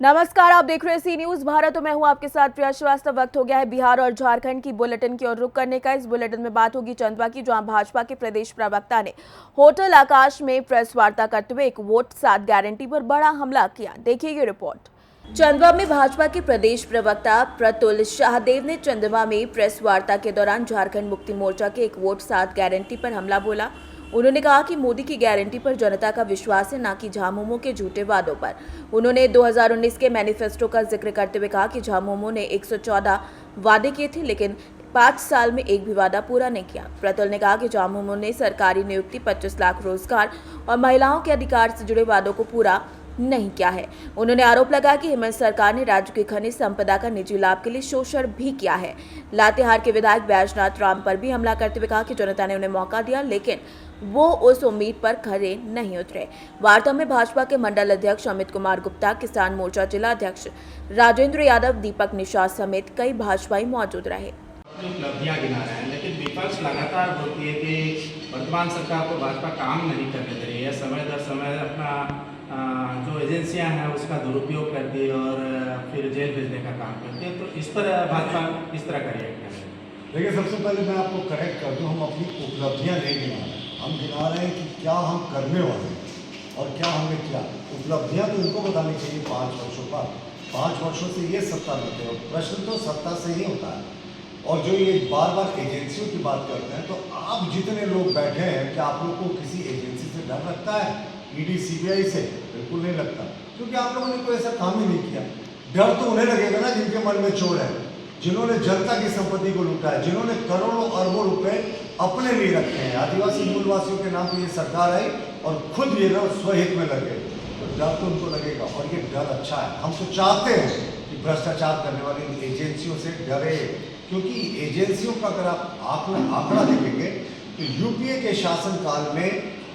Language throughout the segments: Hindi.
नमस्कार, आप देख रहे हैं सी न्यूज भारत। मैं हूं आपके साथ प्रिया श्रीवास्तव। वक्त हो गया है बिहार और झारखंड की बुलेटिन की ओर रुख करने का। इस बुलेटिन में बात होगी चंदवा की, जहां भाजपा के प्रदेश प्रवक्ता ने होटल आकाश में प्रेस वार्ता करते हुए एक वोट 7 गारंटी पर बड़ा हमला किया। देखिए ये रिपोर्ट। चंदवा में भाजपा के प्रदेश प्रवक्ता प्रतुल शाहदेव ने चंदवा में प्रेस वार्ता के दौरान झारखंड मुक्ति मोर्चा के एक वोट 7 गारंटी पर हमला बोला। उन्होंने कहा कि मोदी की गारंटी पर जनता का विश्वास है, न कि झामुमो के झूठे वादों पर। उन्होंने 2019 के मैनिफेस्टो का जिक्र करते हुए कहा कि झामुमो ने 114 वादे किए थे, लेकिन 5 साल में एक भी वादा पूरा नहीं किया। प्रतुल ने कहा कि झामुमो ने सरकारी नियुक्ति, 25 लाख रोजगार और महिलाओं के अधिकार से जुड़े वादों को पूरा नहीं किया है। उन्होंने आरोप लगाया कि हेमंत सरकार ने राज्य की खनिज संपदा का निजी लाभ के लिए शोषण भी किया है। लातेहार के विधायक बैजनाथ राम पर भी हमला करते हुए कहा कि जनता ने उन्हें मौका दिया, लेकिन वो उस उम्मीद पर खरे नहीं उतरे। वार्ता में भाजपा के मंडल अध्यक्ष अमित कुमार गुप्ता, किसान मोर्चा जिला अध्यक्ष राजेंद्र यादव, दीपक निषाद समेत कई भाजपाई मौजूद रहे। उपलब्धियां गिना रहे हैं, लेकिन विपक्ष लगातार बोलती है कि वर्तमान सरकार को भाजपा काम नहीं करने दे रही है। समय दर समय अपना जो एजेंसियां हैं उसका दुरुपयोग करती है और फिर जेल भेजने का काम करती है। तो इस पर भाजपा किस तरह का रिएक्ट करें? देखिए, सबसे पहले मैं आपको करेक्ट कर दूं, हम अपनी उपलब्धियां नहीं गिना रहे हैं। हम गिना रहे हैं कि क्या हम करने वाले हैं और क्या हमने किया। उपलब्धियां तो इनको बतानी चाहिए 5 वर्षों का। 5 वर्षों से ये सत्ता में थे और प्रश्न तो सत्ता से ही होता है। और जो ये बार बार एजेंसियों की बात करते हैं, तो आप जितने लोग बैठे हैं, क्या आप लोग को किसी एजेंसी से डर लगता है? ईडी सीबीआई से बिल्कुल नहीं लगता, क्योंकि आप लोगों ने कोई ऐसा काम ही नहीं किया। डर तो उन्हें लगेगा ना जिनके मन में चोर है, जिन्होंने जनता की संपत्ति को लूटा है, जिन्होंने करोड़ों अरबों रुपए अपने लिए रखे हैं। आदिवासी मूलवासियों के नाम पर ये सरकार आई और खुद ये लोग स्वहित में लगे, तो डर तो उनको लगेगा। और ये डर अच्छा है। हम तो चाहते हैं कि भ्रष्टाचार करने वाली एजेंसियों से डरे, क्योंकि एजेंसियों का अगर आप आंकड़ा देखेंगे तो यूपीए के शासनकाल में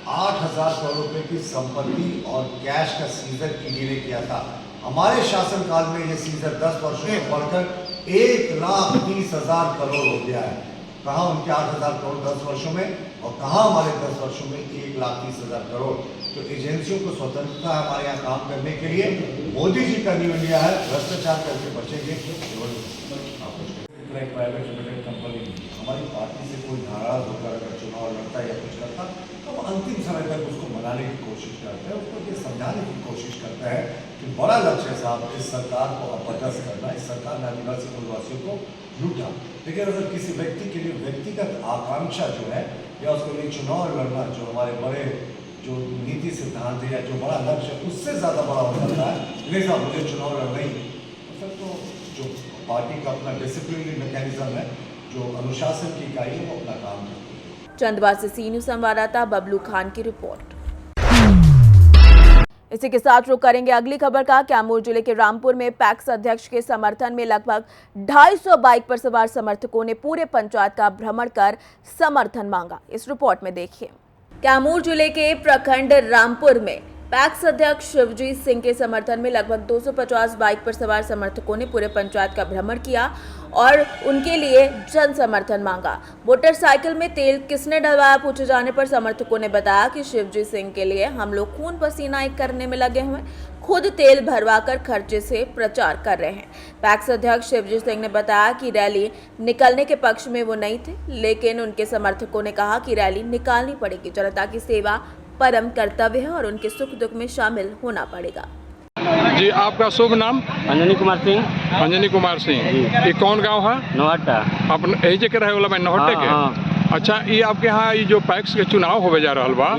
8,000 करोड़ रुपए की संपत्ति और कैश का सीजर ईडी ने किया था। हमारे शासनकाल में ये सीजर 10 वर्षों में बढ़कर 1,30,000 करोड़ हो गया है। कहाँ उनके 8,000 करोड़ 10 वर्षों में, और कहाँ हमारे 10 वर्षों में 1,30,000 करोड़। तो एजेंसियों को स्वतंत्रता है हमारे यहाँ काम करने के लिए। मोदी जी का नियम लिया है, भ्रष्टाचार करके बचेंगे। प्राइवेट लिमिटेड कंपनी हमारी पार्टी से कोई नाराज होकर अगर चुनाव लड़ता है या कुछ करता, तो हम अंतिम समय तक उसको मनाने की कोशिश करते हैं, उसको ये समझाने की कोशिश करते हैं कि बड़ा लक्ष्य है साहब इस सरकार को अपदस्थ करना। इस सरकार ने आदिवासी मूलवासियों को लूटा, लेकिन अगर किसी व्यक्ति के लिए व्यक्तिगत आकांक्षा जो है या उसके लिए चुनाव लड़ना, जो हमारे बड़े जो नीति सिद्धांत है या जो बड़ा लक्ष्य उससे ज़्यादा बड़ा हो जाता है, नहीं साहब मुझे चुनाव लड़ना ही, तो जो पार्टी का अपना डिसिप्लिनरी मैकेनिज्म है, जो अनुशासन की इकाई है, वो अपना काम करती है। चंदवा से सी न्यूज संवाददाता बबलू खान की रिपोर्ट। इसी के साथ रुक करेंगे अगली खबर का। कैमूर जिले के रामपुर में पैक्स अध्यक्ष के समर्थन में लगभग 250 बाइक पर सवार समर्थकों ने पूरे पंचायत का भ्रमण कर समर्थन मांगा। इस रिपोर्ट में देखिए। कैमूर जिले के प्रखंड रामपुर में पैक्स अध्यक्ष शिवजीत सिंह के समर्थन में लगभग 250 बाइक पर सवार समर्थकों ने पूरे पंचायत का भ्रमण किया और उनके लिए जन समर्थन मांगा। मोटरसाइकिल में तेल किसने डलवाया पूछे जाने पर समर्थकों ने बताया कि शिवजीत सिंह के लिए हम लोग खून पसीना एक करने में लगे हुए, खुद तेल भरवाकर खर्चे से प्रचार कर रहे हैं। पैक्स अध्यक्ष शिवजीत सिंह ने बताया कि रैली निकलने के पक्ष में वो नहीं थे, लेकिन उनके समर्थकों ने कहा कि रैली निकालनी पड़ेगी। जनता की सेवा परम कर्तव्य है और उनके सुख दुख में शामिल होना पड़ेगा। जी, आपका शुभ नाम? अंजनी कुमार सिंह। अंजनी कुमार सिंह, ये कौन गांव है? नौहट्टा। आप यही जगह रहे वाला मैं नौहट्टे के? हाँ। अच्छा, ये आपके यहाँ ये जो पैक्स के चुनाव होवे जा रहा बा,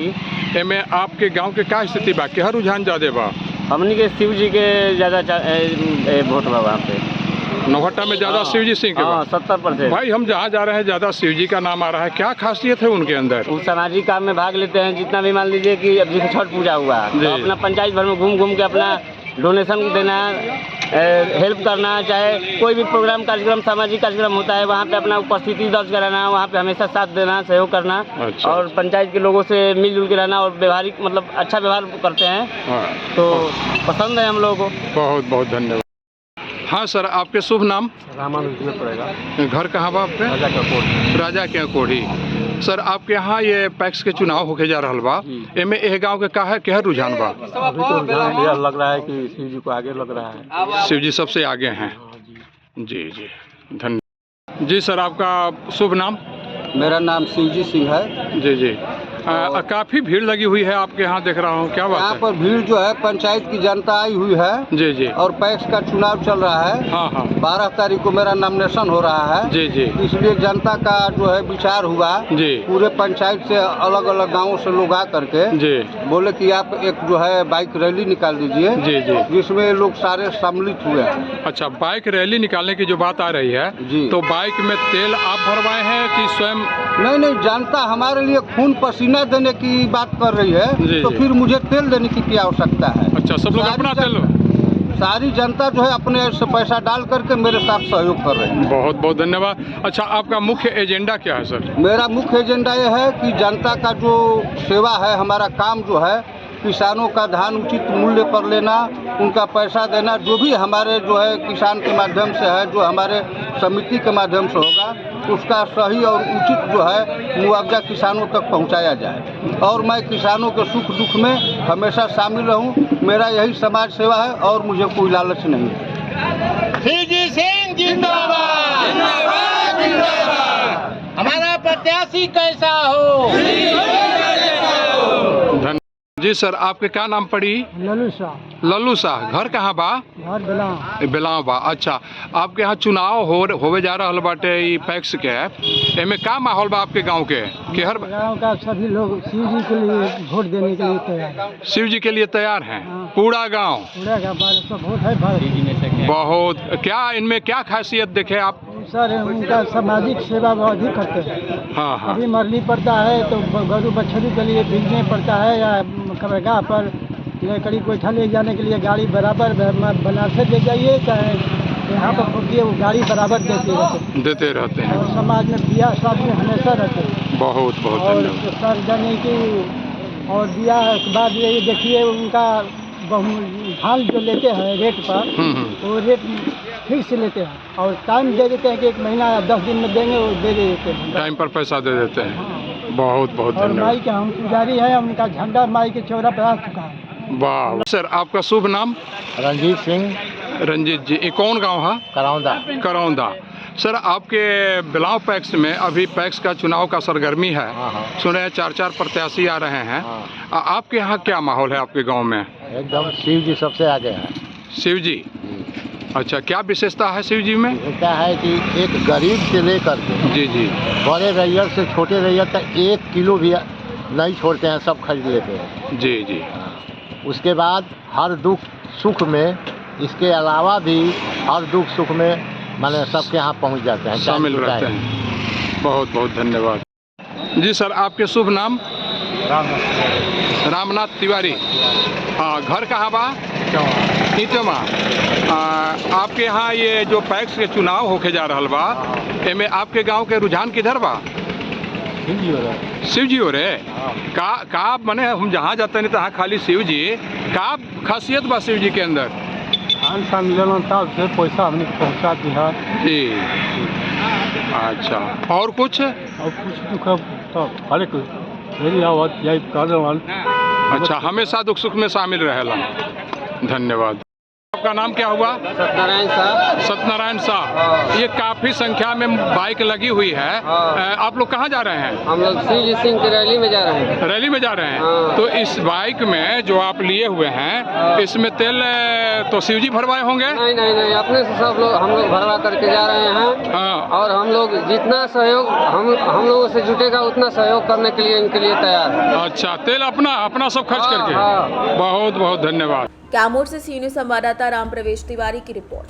एमे आपके गांव के क्या स्थिति बा? क्या रुझान ज्यादा बा? हमनी के शिव जी के ज्यादा वोट बा वहाँ पे। नौहट्टा में ज्यादा शिवजी सिंह के? 70%। भाई हम जहाँ जा रहे हैं ज्यादा शिवजी का नाम आ रहा है, क्या खासियत है उनके अंदर? वो सामाजिक काम में भाग लेते हैं। जितना भी मान लीजिए कि अब जैसे छठ पूजा हुआ तो अपना पंचायत भर में घूम घूम के अपना डोनेशन देना, हेल्प करना, चाहे कोई भी प्रोग्राम कार्यक्रम सामाजिक कार्यक्रम होता है वहाँ पे अपना उपस्थिति दर्ज कराना, वहाँ पे हमेशा साथ देना, सहयोग करना। अच्छा। और पंचायत के लोगों से मिलजुल के रहना और व्यवहारिक मतलब अच्छा व्यवहार करते हैं। हाँ। तो पसंद है हम लोगों को। बहुत बहुत धन्यवाद। हाँ सर, आपके शुभ नाम? रामानुज पड़ेगा। घर कहाँ बा आपके? राजा का कोठी। राजा के कोठी। सर आपके यहाँ ये पैक्स के चुनाव होके जा रहा बा, एमे एह गांव के का है क्या रुझान बा? अभी तो रुझान यह लग रहा है कि शिव जी को आगे लग रहा है। शिव जी सबसे आगे हैं। जी जी धन्यवाद। जी सर आपका शुभ नाम? मेरा नाम शिवजी सिंह है। जी जी काफ़ी भीड़ लगी हुई है आपके यहाँ, देख रहा हूँ, क्या बात यहाँ है? पर भीड़ जो है पंचायत की जनता आई हुई है जी जी और पैक्स का चुनाव चल रहा है। हाँ हाँ 12 तारीख को मेरा नॉमिनेशन हो रहा है। जी जी इसलिए जनता का जो है विचार हुआ, जी पूरे पंचायत से अलग अलग गांवों से लोग आ करके जी बोले कि आप एक जो है बाइक रैली निकाल दीजिए, जी जी। जिसमें लोग सारे सम्मिलित हुए हैं। अच्छा, बाइक रैली निकालने की जो बात आ रही है, जी। तो बाइक में तेल आप भरवाए हैं कि स्वयं? नहीं, जनता हमारे लिए खून पसीना देने की बात कर रही है, जी, तो जी। फिर मुझे तेल देने की क्या आवश्यकता है? अच्छा, सब लोग अपना तेल? सारी जनता जो है अपने से पैसा डाल करके मेरे साथ सहयोग कर रहे हैं। बहुत बहुत धन्यवाद। अच्छा, आपका मुख्य एजेंडा क्या है सर? मेरा मुख्य एजेंडा यह है कि जनता का जो सेवा है, हमारा काम जो है, किसानों का धान उचित मूल्य पर लेना, उनका पैसा देना, जो भी हमारे जो है किसान के माध्यम से है, जो हमारे समिति के माध्यम से होगा, उसका सही और उचित जो है मुआवजा किसानों तक पहुंचाया जाए। और मैं किसानों के सुख दुख में हमेशा शामिल रहूं। मेरा यही समाज सेवा है और मुझे कोई लालच नहीं है। शिवजी सिंह जिंदाबाद, जिंदाबाद, जिंदाबाद। हमारा प्रत्याशी कैसा हो? धन्यवाद। जी सर, आपके क्या नाम पड़ी? लल्लू शाह। लल्लू शाह। घर कहाँ बा? घर बेलाव। बेलाव बा। अच्छा, आपके यहाँ चुनाव होवे जा रहा बाटे ई पैक्स के, एमे का माहौल बा आपके गांव के? केहर गाँव का सभी लोग शिव जी के लिए वोट देने के लिए तैयार है। शिव जी के लिए तैयार हैं? हाँ। पूरा गांव? पूरा का 1200 वोट है भारत। बहुत। क्या इनमें क्या खासियत देखे आप? सर उनका सामाजिक सेवा वो अधिक करते हैं। हाँ हाँ अभी मरनी पड़ता है तो गरु बछड़ी के लिए भेजने पड़ता है, या कब्रगाह पर लकड़ी कोठा ले जाने के लिए गाड़ी बराबर बना से दे जाइए, चाहे यहाँ पर पहुँचिए, वो गाड़ी बराबर देते रहते हैं। हैं। और समाज में बियाह शादी हमेशा रहते हैं। बहुत बहुत और धन्यवाद। सर जाने की और बियाह के बाद ये देखिए उनका हाल जो लेते हैं रेट पर, तो रेट ठीक से लेते हैं और टाइम दे देते हैं कि 1 महीना या 10 दिन में देंगे, वो दे देते हैं। टाइम पर पैसा दे देते हैं। बहुत बहुत और धन्यवाद। माई के हम पुजारी है, उनका झंडा माई के चौरा पर आ चुका है। वाह सर, आपका शुभ नाम? रंजीत सिंह, रंजीत जी। ये कौन गांव है? करौंदा। करौंदा। सर, आपके बिलाव पैक्स में अभी पैक्स का चुनाव का सरगर्मी है। सुने 4-4 प्रत्याशी आ रहे हैं। आपके यहाँ क्या माहौल है आपके गांव में? एकदम शिव जी सबसे आगे है। शिव जी? अच्छा, क्या विशेषता है शिव जी में? क्या है कि एक गरीब से लेकर के जी जी बड़े रैयत से छोटे रैयत तक 1 किलो भी नहीं छोड़ते हैं, सब खरीद लेते हैं। जी जी। उसके बाद हर दुख सुख में, इसके अलावा भी हर दुख सुख में माने सबके यहाँ पहुँच जाते हैं, शामिल रहते हैं। बहुत बहुत धन्यवाद। जी सर, आपके शुभ नाम? रामनाथ तिवारी। हाँ, घर कहाँ बा? ईटमा। आपके यहाँ ये जो पैक्स के चुनाव होके जा रहा बा, एमे आपके गांव के रुझान किधर बा? शिव जी हो रे? का मने हम जहाँ जाते नहीं तहाँ खाली शिव जी। का खासियत बा शिव जी के अंदर? खान मिलन था से पैसा हमने पहुँचा दिया जी। अच्छा, और कुछ? और कुछ दुख तो हर एक मेरी आवाज़ यही कर। अच्छा, हमेशा दुख सुख में शामिल रहेला। धन्यवाद। आपका नाम क्या हुआ? सत्यनारायण साहब। सत्यनारायण साहब। ये काफी संख्या में बाइक लगी हुई है। आप लोग कहाँ जा रहे हैं? हम लोग शिवजी सिंह की रैली में जा रहे हैं। रैली में जा रहे हैं? हाँ। तो इस बाइक में जो आप लिए हुए हैं, इसमें तेल तो शिवजी भरवाए होंगे? नहीं नहीं नहीं, अपने से सब लोग हम लोग भरवा करके जा रहे हैं। हाँ। और हम लोग जितना सहयोग हम लोगों से जुटेगा उतना सहयोग करने के लिए इनके लिए तैयार है। अच्छा, तेल अपना सब खर्च हाँ, करके? हाँ। बहुत बहुत धन्यवाद। कैमूर से सी न्यूज़ संवाददाता राम प्रवेश तिवारी की रिपोर्ट।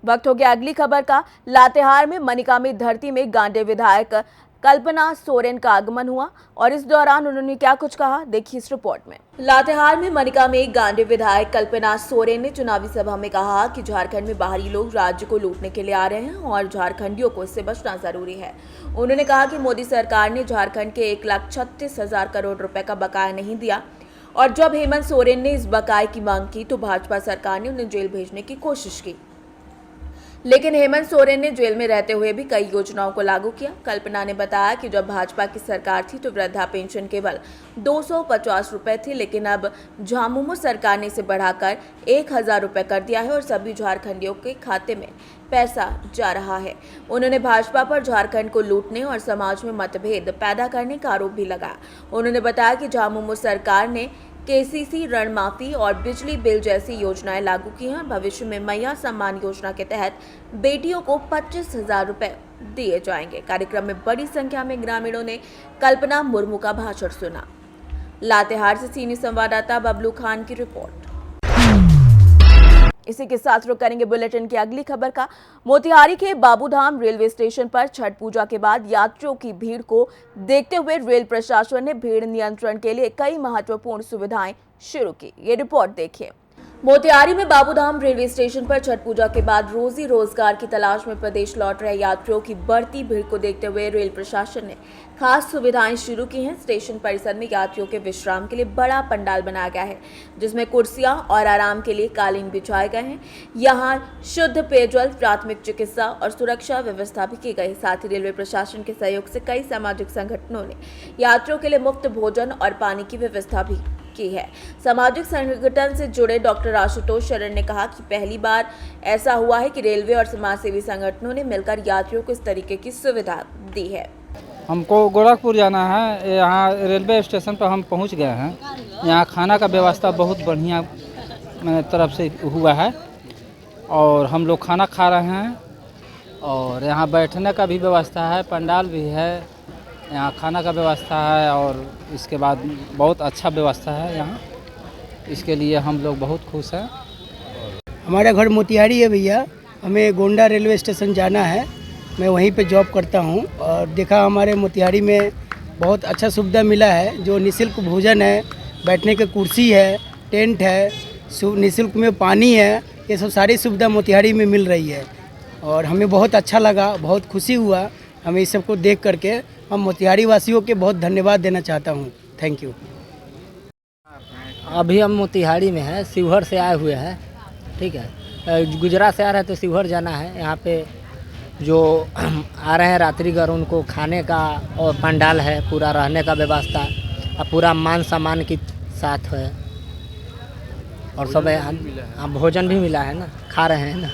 वक्त हो गया अगली खबर का। लातेहार में मनिकामी धरती में गांडे विधायक कल्पना सोरेन का आगमन हुआ और इस दौरान उन्होंने क्या कुछ कहा, देखिए इस रिपोर्ट में। लातेहार में मनिका में गांडे विधायक कल्पना सोरेन ने चुनावी सभा में कहा कि झारखंड में बाहरी लोग राज्य को लूटने के लिए आ रहे हैं और झारखंडियों को इससे बचना जरूरी है। उन्होंने कहा कि मोदी सरकार ने झारखंड के 1,36,000 करोड़ रुपए का बकाया नहीं दिया और जब हेमंत सोरेन ने इस बकाये की मांग की तो भाजपा सरकार ने उन्हें जेल भेजने की कोशिश की। लेकिन हेमंत सोरेन ने जेल में रहते हुए भी कई योजनाओं को लागू किया। कल्पना ने बताया कि जब भाजपा की सरकार थी तो वृद्धा पेंशन केवल 250 रुपए थी, लेकिन अब झामुमो सरकार ने इसे बढ़ाकर 1000 रुपए कर दिया है और सभी झारखंडियों के खाते में पैसा जा रहा है। उन्होंने भाजपा पर झारखंड को लूटने और समाज में मतभेद पैदा करने का आरोप भी लगाया। उन्होंने बताया कि झामुमो सरकार ने केसीसी ऋण माफी और बिजली बिल जैसी योजनाएं लागू की हैं। भविष्य में मैया सम्मान योजना के तहत बेटियों को 25,000 रुपए दिए जाएंगे। कार्यक्रम में बड़ी संख्या में ग्रामीणों ने कल्पना मुर्मू का भाषण सुना। लातेहार से सीनियर संवाददाता बबलू खान की रिपोर्ट। इसी के साथ रुक करेंगे बुलेटिन की अगली खबर का। मोतिहारी के बाबूधाम रेलवे स्टेशन पर छठ पूजा के बाद यात्रियों की भीड़ को देखते हुए रेल प्रशासन ने भीड़ नियंत्रण के लिए कई महत्वपूर्ण सुविधाएं शुरू की। ये रिपोर्ट देखिए। मोतिहारी में बाबूधाम रेलवे स्टेशन पर छठ पूजा के बाद रोजी रोजगार की तलाश में प्रदेश लौट रहे यात्रियों की बढ़ती भीड़ को देखते हुए रेल प्रशासन ने खास सुविधाएं शुरू की हैं। स्टेशन परिसर में यात्रियों के विश्राम के लिए बड़ा पंडाल बनाया गया है, जिसमें कुर्सियां और आराम के लिए कालीन बिछाए गए हैं। यहां शुद्ध पेयजल, प्राथमिक चिकित्सा और सुरक्षा व्यवस्था भी की गई। साथ ही रेलवे प्रशासन के सहयोग से कई सामाजिक संगठनों ने यात्रियों के लिए मुफ्त भोजन और पानी की व्यवस्था भी की है। सामाजिक संगठन से जुड़े डॉक्टर आशुतोष शरण ने कहा कि पहली बार ऐसा हुआ है कि रेलवे और समाजसेवी संगठनों ने मिलकर यात्रियों को इस तरीके की सुविधा दी है। हमको गोरखपुर जाना है। यहाँ रेलवे स्टेशन पर हम पहुँच गए हैं। यहाँ खाना का व्यवस्था बहुत बढ़िया तरफ से हुआ है और हम लोग खाना खा रहे हैं और यहाँ बैठने का भी व्यवस्था है, पंडाल भी है, यहाँ खाना का व्यवस्था है और इसके बाद बहुत अच्छा व्यवस्था है यहाँ। इसके लिए हम लोग बहुत खुश हैं। हमारा घर मोतिहारी है भैया, हमें गोंडा रेलवे स्टेशन जाना है। मैं वहीं पे जॉब करता हूँ और देखा हमारे मोतिहारी में बहुत अच्छा सुविधा मिला है। जो निःशुल्क भोजन है, बैठने की कुर्सी है, टेंट है, निःशुल्क में पानी है, ये सब सारी सुविधा मोतिहारी में मिल रही है और हमें बहुत अच्छा लगा, बहुत खुशी हुआ हमें इस सबको देख करके। हम मोतिहारी वासियों के बहुत धन्यवाद देना चाहता हूँ। Thank you. अभी हम मोतिहारी में हैं, शिवहर से आए हुए हैं। ठीक है, गुजरात से आ रहे हैं तो शिवहर जाना है। यहाँ पे जो आ रहे हैं रात्रिगर, उनको खाने का और पंडाल है, पूरा रहने का व्यवस्था और पूरा मान सम्मान के साथ है और सब भोजन भी मिला है ना, खा रहे हैं ना,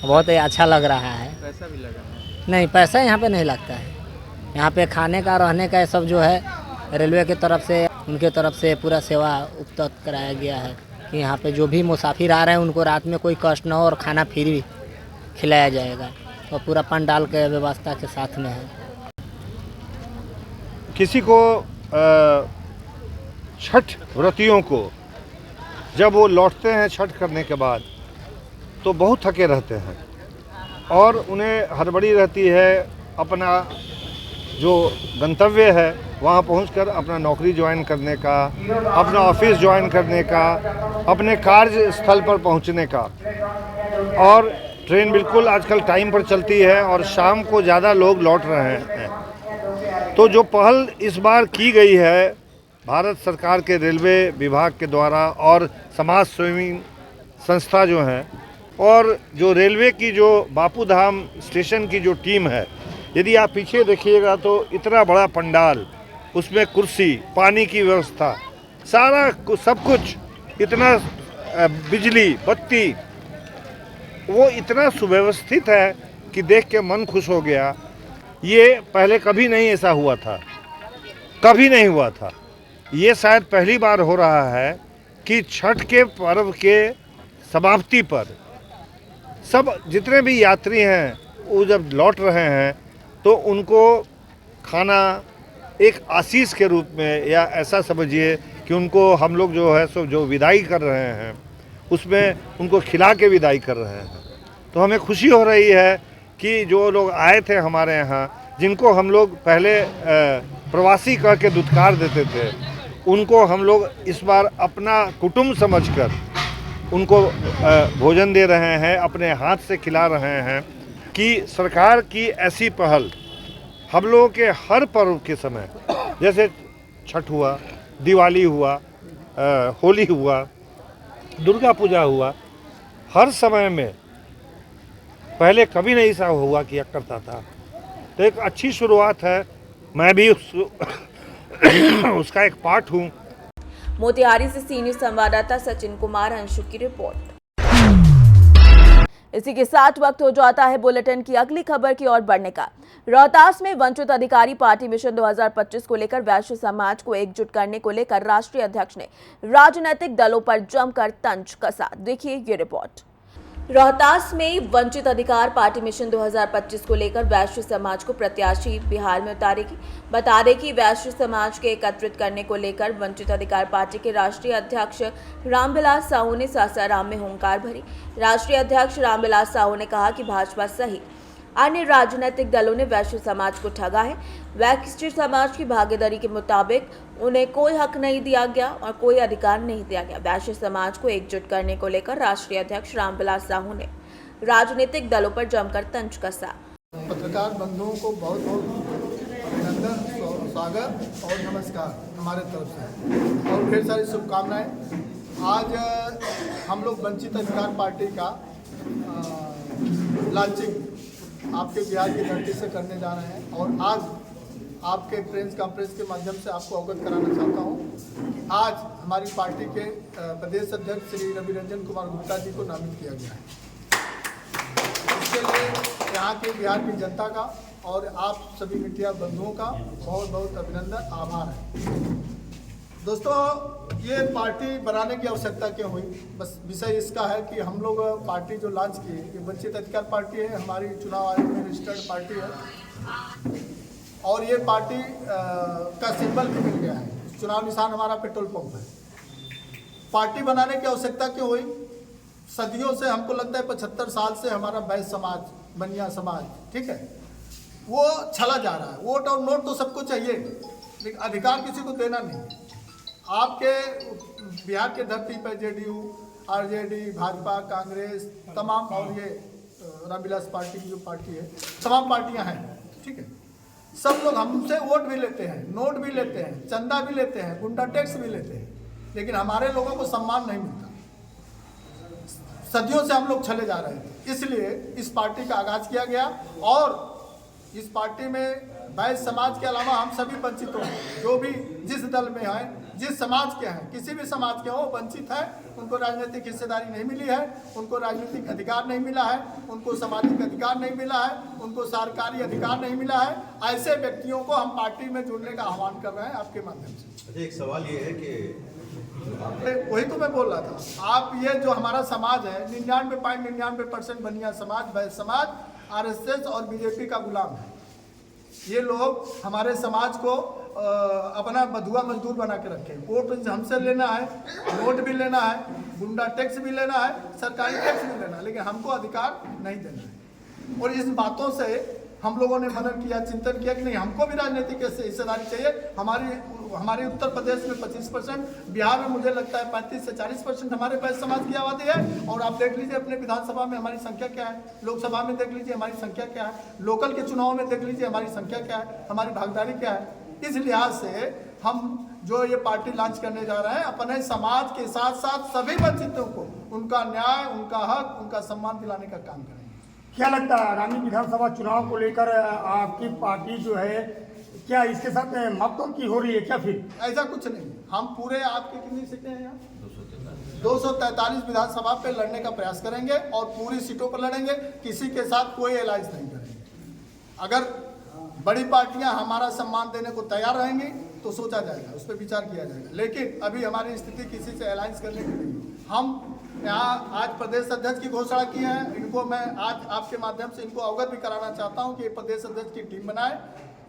बहुत ही अच्छा लग रहा है। पैसा भी लगा है? नहीं, पैसा यहाँ पे नहीं लगता है। यहाँ पे खाने का, रहने का सब जो है रेलवे की तरफ से, उनके तरफ से पूरा सेवा उपलब्ध कराया गया है कि यहाँ पे जो भी मुसाफिर आ रहे हैं उनको रात में कोई कष्ट न हो और खाना फ्री खिलाया जाएगा और पूरा पंडाल के व्यवस्था के साथ में है। किसी को छठ व्रतियों को जब वो लौटते हैं छठ करने के बाद तो बहुत थके रहते हैं और उन्हें हड़बड़ी रहती है अपना जो गंतव्य है वहाँ पहुंचकर अपना नौकरी ज्वाइन करने का, अपना ऑफिस ज्वाइन करने का, अपने कार्य स्थल पर पहुंचने का। और ट्रेन बिल्कुल आजकल टाइम पर चलती है और शाम को ज़्यादा लोग लौट रहे हैं। तो जो पहल इस बार की गई है भारत सरकार के रेलवे विभाग के द्वारा और समाज सेवी संस्था जो हैं और जो रेलवे की जो बापूधाम स्टेशन की जो टीम है, यदि आप पीछे देखिएगा तो इतना बड़ा पंडाल, उसमें कुर्सी, पानी की व्यवस्था, सारा सब कुछ, इतना बिजली, बत्ती, वो इतना सुव्यवस्थित है कि देख के मन खुश हो गया। ये पहले कभी नहीं ऐसा हुआ था, कभी नहीं हुआ था। ये शायद पहली बार हो रहा है कि छठ के पर्व के समाप्ति पर सब जितने भी यात्री हैं वो जब लौट रहे हैं तो उनको खाना एक आशीष के रूप में, या ऐसा समझिए कि उनको हम लोग जो है सो जो विदाई कर रहे हैं उसमें उनको खिला के विदाई कर रहे हैं। तो हमें खुशी हो रही है कि जो लोग आए थे हमारे यहाँ, जिनको हम लोग पहले प्रवासी कह के दुत्कार देते थे, उनको हम लोग इस बार अपना कुटुंब समझकर उनको भोजन दे रहे हैं, अपने हाथ से खिला रहे हैं। कि सरकार की ऐसी पहल हम लोगों के हर पर्व के समय, जैसे छठ हुआ, दिवाली हुआ, होली हुआ, दुर्गा पूजा हुआ, हर समय में पहले कभी नहीं ऐसा हुआ किया करता था। तो एक अच्छी शुरुआत है, मैं भी उसका एक पार्ट हूँ। मोतिहारी से सी न्यूज संवाददाता सचिन कुमार अंशु की रिपोर्ट। इसी के साथ वक्त हो जाता है बुलेटिन की अगली खबर की ओर बढ़ने का। रोहतास में वंचित अधिकारी पार्टी मिशन 2025 को लेकर वैश्य समाज को एकजुट करने को लेकर राष्ट्रीय अध्यक्ष ने राजनीतिक दलों पर जमकर तंज कसा। देखिए ये रिपोर्ट। रोहतास में वंचित अधिकार पार्टी मिशन 2025 को लेकर वैश्य समाज को प्रत्याशी बिहार में उतारेगी। बता दें कि वैश्य समाज के एकत्रित करने को लेकर वंचित अधिकार पार्टी के राष्ट्रीय अध्यक्ष रामविलास साहू ने सासाराम में हुंकार भरी। राष्ट्रीय अध्यक्ष रामविलास साहू ने कहा कि भाजपा सहित अन्य राजनीतिक दलों ने वैश्य समाज को ठगा है। वैश्य समाज की भागीदारी के मुताबिक उन्हें कोई हक नहीं दिया गया और कोई अधिकार नहीं दिया गया। वैश्य समाज को एकजुट करने को लेकर राष्ट्रीय अध्यक्ष रामविलास साहू ने राजनीतिक दलों पर जमकर तंज कसा। पत्रकार बंधुओं को बहुत बहुत अभिनंदन, स्वागत और नमस्कार हमारे तरफ से और ढेर सारी शुभकामनाएं। आज हम लोग वंचित अधिकार पार्टी का लॉन्चिंग आपके बिहार की धरती से करने जा रहे हैं और आज आपके प्रेस कॉन्फ्रेंस के माध्यम से आपको अवगत कराना चाहता हूं कि आज हमारी पार्टी के प्रदेश अध्यक्ष श्री रवि रंजन कुमार गुप्ता जी को नामित किया गया है। इसके लिए यहाँ के बिहार की जनता का और आप सभी मीडिया बंधुओं का बहुत बहुत अभिनंदन, आभार है। दोस्तों, ये पार्टी बनाने की आवश्यकता क्यों हुई? बस विषय इसका है कि हम लोग पार्टी जो लॉन्च की है, ये वंचित अधिकार पार्टी है, हमारी चुनाव आयोग में रजिस्टर्ड पार्टी है और ये पार्टी का सिंबल भी मिल गया है। चुनाव निशान हमारा पेट्रोल पंप है। पार्टी बनाने की आवश्यकता क्यों हुई? सदियों से हमको लगता है 75 साल से हमारा वैश्य समाज, बनिया समाज, ठीक है, वो चला जा रहा है। वोट और नोट तो सबको चाहिए, लेकिन अधिकार किसी को देना नहीं। आपके बिहार के धरती पर जेडीयू, आरजेडी, भाजपा, कांग्रेस, तमाम और ये रामविलास पार्टी की जो पार्टी है, तमाम पार्टियां हैं, ठीक है। सब लोग हमसे वोट भी लेते हैं, नोट भी लेते हैं, चंदा भी लेते हैं, गुंडा टैक्स भी लेते हैं, लेकिन हमारे लोगों को सम्मान नहीं मिलता। सदियों से हम लोग चले जा रहे थे, इसलिए इस पार्टी का आगाज किया गया और इस पार्टी में वैश्य समाज के अलावा हम सभी वंचितों जो भी जिस दल में हैं, जिस समाज के हैं, किसी भी समाज के हो, वंचित है, उनको राजनीतिक हिस्सेदारी नहीं मिली है, उनको राजनीतिक अधिकार नहीं मिला है, उनको सामाजिक अधिकार नहीं मिला है, उनको सरकारी अधिकार नहीं मिला है। ऐसे व्यक्तियों को हम पार्टी में जुड़ने का आह्वान कर रहे हैं आपके माध्यम से। एक सवाल ये है कि वही तो मैं बोल रहा था, आप ये जो हमारा समाज है 99.99% बनिया समाज, वैश्य समाज, आरएसएस और बीजेपी का गुलाम है। ये लोग हमारे समाज को अपना बधुआ मजदूर बना के रखे। वोट हमसे लेना है, नोट भी लेना है, गुंडा टैक्स भी लेना है, सरकारी टैक्स भी लेना है, लेकिन हमको अधिकार नहीं देना है। और इस बातों से हम लोगों ने मनन किया, चिंतन किया कि नहीं, हमको भी राजनीतिक हिस्सेदारी चाहिए। हमारे उत्तर प्रदेश में 25%, बिहार में मुझे लगता है 35 से 40% हमारे वैश्य समाज की आबादी है। और आप देख लीजिए अपने विधानसभा में हमारी संख्या क्या है, लोकसभा में देख लीजिए हमारी संख्या क्या है, लोकल के चुनाव में देख लीजिए हमारी संख्या क्या है, हमारी भागीदारी क्या है। इस लिहाज से हम जो ये पार्टी लॉन्च करने जा रहे हैं, अपने समाज के साथ साथ सभी वंचितों को उनका न्याय, उनका हक, उनका सम्मान दिलाने का काम करेंगे। क्या लगता है आगामी विधानसभा चुनाव को लेकर आपकी पार्टी जो है, क्या इसके साथ मतों की हो रही है क्या? फिर ऐसा कुछ नहीं, हम पूरे आपकी कितनी सीटें हैं यहाँ 243 विधानसभा पे लड़ने का प्रयास करेंगे और पूरी सीटों पर लड़ेंगे, किसी के साथ कोई अलायंस नहीं करेंगे। अगर बड़ी पार्टियां हमारा सम्मान देने को तैयार रहेंगी तो सोचा जाएगा, उस पर विचार किया जाएगा, लेकिन अभी हमारी स्थिति किसी से अलायंस करने की नहीं। हम यहाँ आज प्रदेश अध्यक्ष की घोषणा की है, इनको मैं आज आपके माध्यम से इनको अवगत भी कराना चाहता हूँ कि प्रदेश अध्यक्ष की टीम बनाए।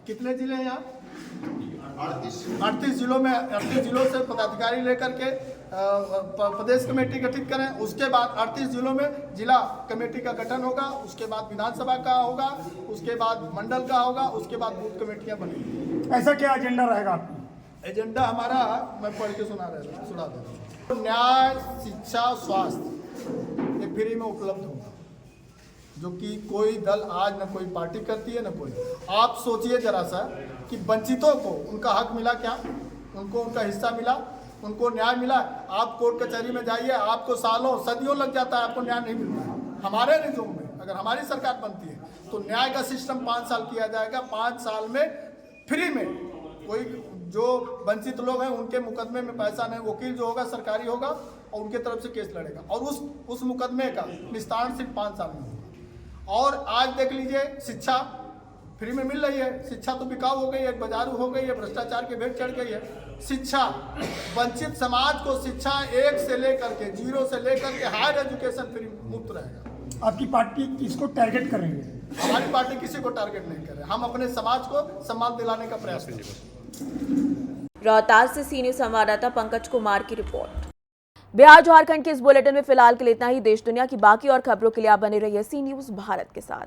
कितने जिले हैं यहाँ? 38 जिलों में 38 जिलों से पदाधिकारी लेकर के प्रदेश कमेटी गठित करें। उसके बाद 38 जिलों में जिला कमेटी का गठन होगा, उसके बाद विधानसभा का होगा, उसके बाद मंडल का होगा, उसके बाद बूथ कमेटियां बनेंगी। ऐसा क्या एजेंडा रहेगा? एजेंडा हमारा मैं पढ़ के सुना देता हूँ। न्याय, शिक्षा, स्वास्थ्य ये फ्री में उपलब्ध होगा, जो कि कोई दल आज न कोई पार्टी करती है न कोई। आप सोचिए जरा सा कि वंचितों को उनका हक मिला क्या? उनको उनका हिस्सा मिला, उनको न्याय मिला? आप कोर्ट कचहरी में जाइए, आपको सालों सदियों लग जाता है, आपको न्याय नहीं मिलता है। हमारे निज़ाम में अगर हमारी सरकार बनती है तो न्याय का सिस्टम 5 साल किया जाएगा। 5 साल में फ्री में कोई जो वंचित लोग हैं उनके मुकदमे में पैसा नहीं, वकील जो होगा सरकारी होगा और उनके तरफ से केस लड़ेगा और उस मुकदमे का निस्तारण सिर्फ 5 साल में होगा। और आज देख लीजिए शिक्षा फ्री में मिल रही है। शिक्षा तो बिकाऊ हो गई है, बाजारू हो गई है, भ्रष्टाचार की भेंट चढ़ गई है। शिक्षा, वंचित समाज को शिक्षा 1 से लेकर के 0 से लेकर के हायर एजुकेशन फ्री मुफ्त रहेगा। आपकी पार्टी किसको टारगेट कर रही है? हमारी पार्टी किसी को टारगेट नहीं कर रहे, हम अपने समाज को सम्मान दिलाने का प्रयास कर रहे हैं। रोहतास से सी न्यूज संवाददाता पंकज कुमार की रिपोर्ट। बिहार झारखंड के इस बुलेटिन में फिलहाल के लिए इतना ही। देश दुनिया की बाकी और खबरों के लिए आप बने रहिए सी न्यूज भारत के साथ।